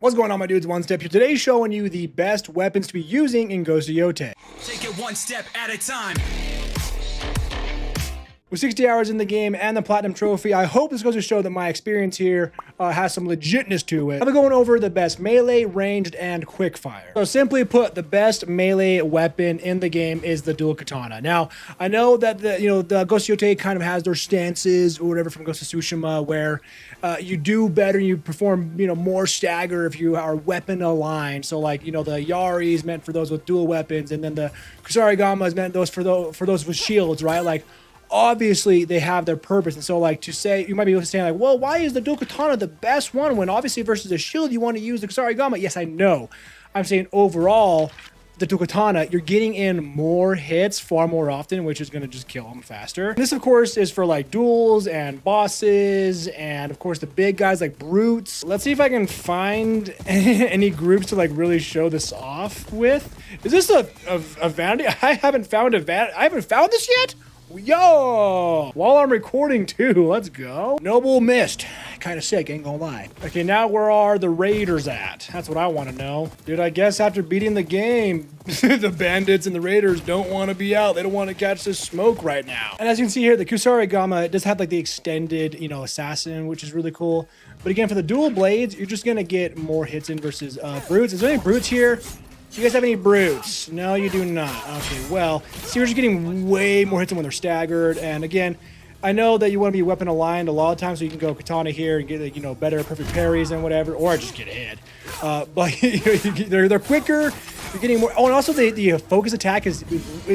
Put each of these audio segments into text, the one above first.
What's going on, my dudes? Onestep here. Today showing you the best weapons to be using in Ghost of Yotei. Take it one step at a time. With 60 hours in the game and the Platinum Trophy, I hope this goes to show that my experience here has some legitness to it. I've been going over the best melee, ranged, and quickfire. So simply put, the best melee weapon in the game is the dual katana. Now, I know that the Ghost of Yotei kind of has their stances or whatever from Ghost of Tsushima, where you do better, you perform more stagger if you are weapon aligned. So like the Yari is meant for those with dual weapons, and then the Kusarigama is meant for those with shields, right? Like, obviously they have their purpose. And so like to say, you might be saying like, well, why is the dual katana the best one when obviously versus a shield you want to use the Kusarigama? Yes, I know. I'm saying overall, the dual katana, you're getting in more hits far more often, which is going to just kill them faster. This of course is for like duels and bosses and of course the big guys like brutes. Let's see if I can find any groups to like really show this off with. Is this a vanity? I haven't found this yet. Yo! While I'm recording too, let's go. Noble Mist. Kind of sick, ain't gonna lie. Okay, now where are the raiders at? That's what I want to know. Dude, I guess after beating the game, the bandits and the raiders don't want to be out. They don't want to catch this smoke right now. And as you can see here, the Kusarigama does have like the extended, assassin, which is really cool. But again, for the dual blades, you're just gonna get more hits in versus brutes. Is there any brutes here? Do you guys have any brutes? No, you do not. Okay, well, see, we're just getting way more hits when they're staggered. And again, I know that you want to be weapon aligned a lot of times, so you can go katana here and get like, better perfect parries and whatever, or just get a hit. But they're quicker. You're getting more. Oh, and also the focus attack is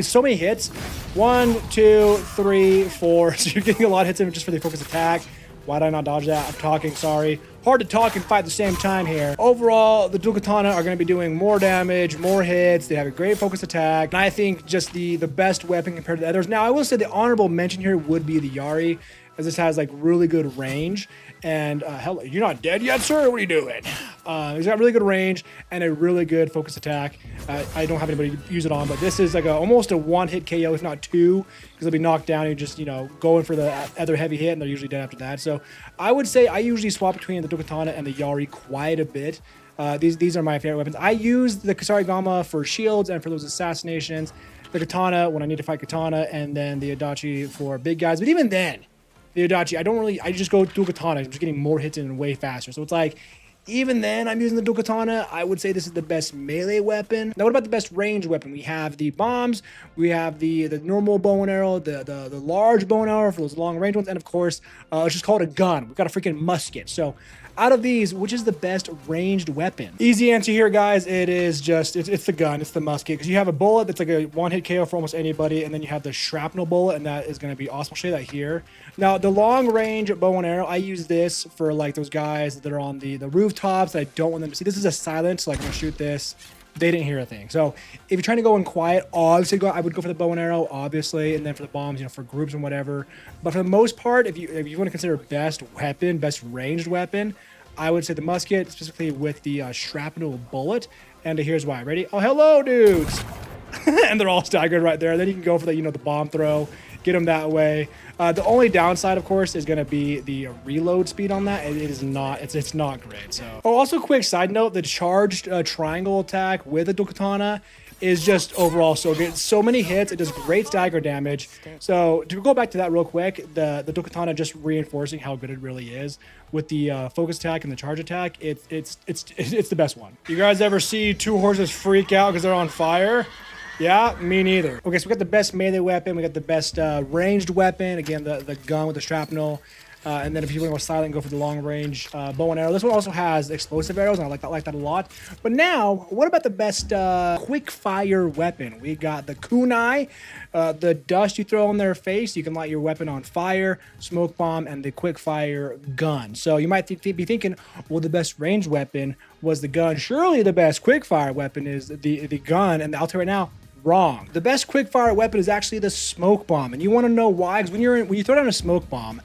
so many hits. 1, 2, 3, 4. So you're getting a lot of hits in just for the focus attack. Why did I not dodge that? I'm talking, sorry. Hard to talk and fight at the same time here. Overall, the dual katana are going to be doing more damage, more hits. They have a great focus attack. And I think just the best weapon compared to the others. Now, I will say the honorable mention here would be the Yari, as this has like really good range. And hell, you're not dead yet, sir? What are you doing? He's got really good range and a really good focus attack. I don't have anybody to use it on, but this is like almost a one-hit KO, if not two, because they'll be knocked down. You just, going for the other heavy hit, and they're usually dead after that. So I would say I usually swap between the dual katana and the Yari quite a bit. These are my favorite weapons. I use the Kusarigama for shields and for those assassinations. The katana when I need to fight katana, and then the Adachi for big guys. But even then, the Adachi, I just go dual katana. I'm just getting more hits in way faster. So it's like, even then, I'm using the dual katana. I would say this is the best melee weapon. Now, what about the best range weapon? We have the bombs, we have the normal bow and arrow, the large bow and arrow for those long range ones, and of course, it's just called a gun. We've got a freaking musket. So out of these, which is the best ranged weapon? Easy answer here, guys. It is just, it's the gun, it's the musket. Because you have a bullet that's like a one-hit KO for almost anybody, and then you have the shrapnel bullet, and that is going to be awesome. I'll show you that here. Now, the long-range bow and arrow, I use this for like those guys that are on the rooftops that I don't want them to see. This is a silent, so like I'm going to shoot this. They didn't hear a thing. So if you're trying to go in quiet, obviously I would go for the bow and arrow, obviously, and then for the bombs, for groups and whatever. But for the most part, if you want to consider best weapon, best ranged weapon, I would say the musket, specifically with the shrapnel bullet. And here's why. Ready? Oh, hello, dudes. And they're all staggered right there. Then you can go for the the bomb throw, get them that way. The only downside, of course, is going to be the reload speed on that. It is not, it's not great. So, also quick side note, the charged triangle attack with the dual katana is just overall so good. So many hits, it does great stagger damage. So to go back to that real quick, the dual katana just reinforcing how good it really is with the focus attack and the charge attack. It's the best one. You guys ever see two horses freak out because they're on fire? Yeah, me neither. Okay, so we got the best melee weapon. We got the best ranged weapon. Again, the gun with the shrapnel. And then if you want to go silent, go for the long range bow and arrow. This one also has explosive arrows, and I like that a lot. But now, what about the best quick fire weapon? We got the kunai, the dust you throw on their face. You can light your weapon on fire, smoke bomb, and the quick fire gun. So you might be thinking, well, the best ranged weapon was the gun. Surely the best quick fire weapon is the gun. And I'll tell you right now, wrong. The best quick fire weapon is actually the smoke bomb. And you want to know why? Because when you throw down a smoke bomb,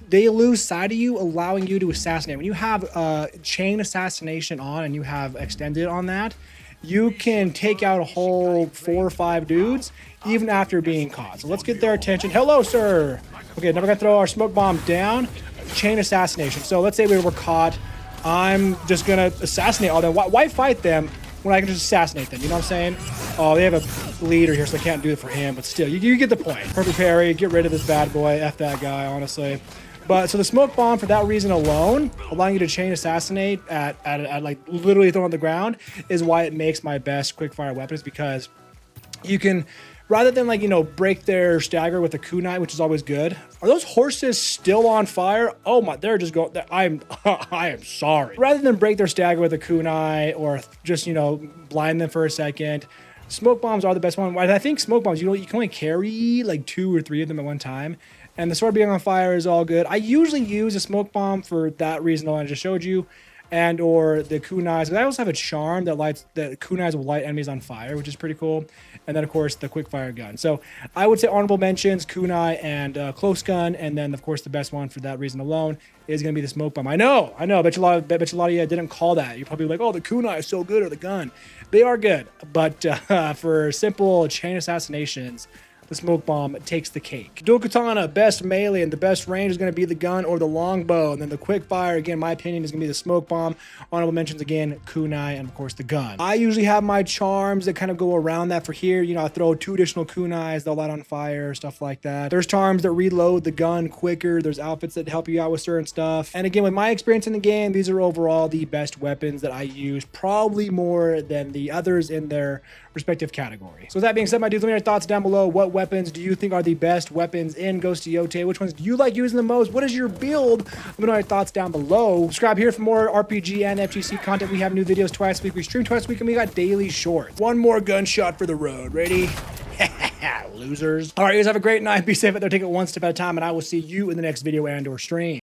they lose sight of you, allowing you to assassinate. When you have chain assassination on and you have extended on that, you can take out a whole 4 or 5 dudes even after being caught. So let's get their attention. Hello, sir. Okay, now we're gonna throw our smoke bomb down. Chain assassination. So let's say we were caught I'm just gonna assassinate all them. Why fight them when I can just assassinate them? You know what I'm saying? Oh, they have a leader here, so I can't do it for him. But still, you get the point. Perfect parry. Get rid of this bad boy. F that guy, honestly. But so the smoke bomb, for that reason alone, allowing you to chain assassinate at like literally throwing on the ground, is why it makes my best quickfire weapons, because you can, rather than like, you know, break their stagger with a kunai, which is always good. Are those horses still on fire? Oh my, they're just going, I am sorry. Rather than break their stagger with a kunai or just, you know, blind them for a second, smoke bombs are the best one. I think smoke bombs, you know, you can only carry like 2 or 3 of them at one time. And the sword being on fire is all good. I usually use a smoke bomb for that reason I just showed you, and or the kunais. I also have a charm that lights, the kunais will light enemies on fire, which is pretty cool. And then of course the quick fire gun. So I would say honorable mentions, kunai and close gun, and then of course the best one for that reason alone is going to be the smoke bomb. I know. I bet you a lot of you didn't call that. You're probably like, oh, the kunai is so good, or the gun. They are good, but for simple chain assassinations, the smoke bomb takes the cake. Dual katana, best melee and the best range is going to be the gun or the longbow. And then the quick fire, again, my opinion, is going to be the smoke bomb. Honorable mentions, again, kunai, and of course the gun. I usually have my charms that kind of go around that for here. You know, I throw 2 additional kunais, they'll light on fire, stuff like that. There's charms that reload the gun quicker. There's outfits that help you out with certain stuff. And again, with my experience in the game, these are overall the best weapons that I use, probably more than the others in their respective category. So with that being said, my dudes, let me know your thoughts down below. What weapons do you think are the best weapons in Ghost of Yotei? Which ones do you like using the most? What is your build? Let me know your thoughts down below. Subscribe here for more RPG and FGC content. We have new videos twice a week. We stream twice a week, and we got daily shorts. One more gunshot for the road. Ready? Losers. All right, guys, have a great night. Be safe out there. Take it one step at a time, and I will see you in the next video and or stream.